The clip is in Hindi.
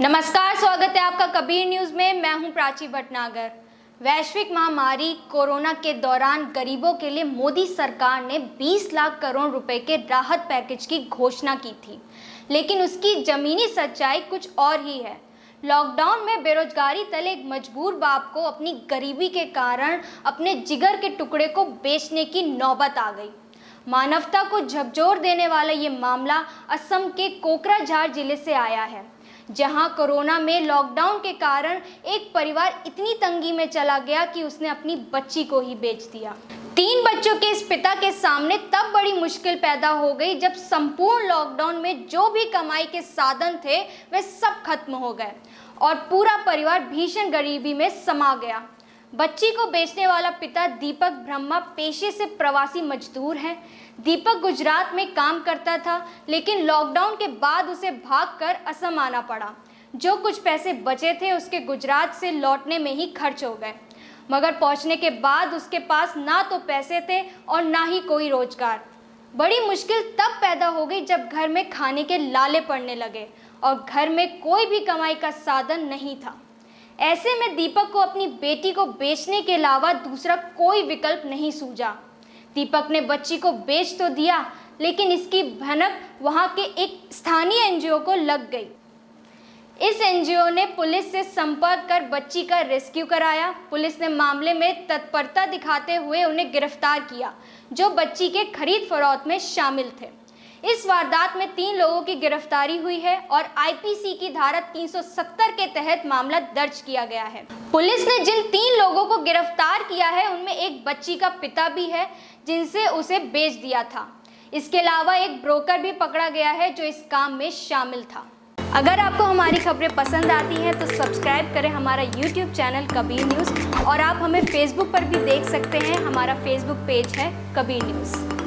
नमस्कार, स्वागत है आपका कबीर न्यूज में। मैं हूं प्राची भटनागर। वैश्विक महामारी कोरोना के दौरान गरीबों के लिए मोदी सरकार ने 20 लाख करोड़ रुपए के राहत पैकेज की घोषणा की थी, लेकिन उसकी जमीनी सच्चाई कुछ और ही है। लॉकडाउन में बेरोजगारी तले एक मजबूर बाप को अपनी गरीबी के कारण अपने जिगर के टुकड़े को बेचने की नौबत आ गई। मानवता को झकझोर देने वाला ये मामला असम के कोकराझार जिले से आया है, जहां कोरोना में लॉकडाउन के कारण एक परिवार इतनी तंगी में चला गया कि उसने अपनी बच्ची को ही बेच दिया। 3 बच्चों के इस पिता के सामने तब बड़ी मुश्किल पैदा हो गई जब संपूर्ण लॉकडाउन में जो भी कमाई के साधन थे वे सब खत्म हो गए और पूरा परिवार भीषण गरीबी में समा गया। बच्ची को बेचने वाला पिता दीपक ब्रह्मा पेशे से प्रवासी मजदूर है। दीपक गुजरात में काम करता था, लेकिन लॉकडाउन के बाद उसे भागकर असम आना पड़ा। जो कुछ पैसे बचे थे उसके गुजरात से लौटने में ही खर्च हो गए, मगर पहुंचने के बाद उसके पास ना तो पैसे थे और ना ही कोई रोजगार। बड़ी मुश्किल तब पैदा हो गई जब घर में खाने के लाले पड़ने लगे और घर में कोई भी कमाई का साधन नहीं था। ऐसे में दीपक को अपनी बेटी को बेचने के अलावा दूसरा कोई विकल्प नहीं सूझा। दीपक ने बच्ची को बेच तो दिया, लेकिन इसकी भनक वहां के एक स्थानीय एनजीओ को लग गई। इस एनजीओ ने पुलिस से संपर्क कर बच्ची का रेस्क्यू कराया। पुलिस ने मामले में तत्परता दिखाते हुए उन्हें गिरफ्तार किया, जो बच्ची के खरीद फरोख्त में शामिल थे। इस वारदात में 3 लोगों की गिरफ्तारी हुई है और आईपीसी की धारा 370 के तहत मामला दर्ज किया गया है। पुलिस ने जिन 3 लोगों को गिरफ्तार किया है उनमें एक बच्ची का पिता भी है, जिनसे उसे बेच दिया था। इसके अलावा एक ब्रोकर भी पकड़ा गया है जो इस काम में शामिल था। अगर आपको हमारी खबरें पसंद आती हैं तो सब्सक्राइब करें हमारा यूट्यूब चैनल कबीर न्यूज़, और आप हमें फेसबुक पर भी देख सकते हैं। हमारा फेसबुक पेज है कबीर न्यूज़।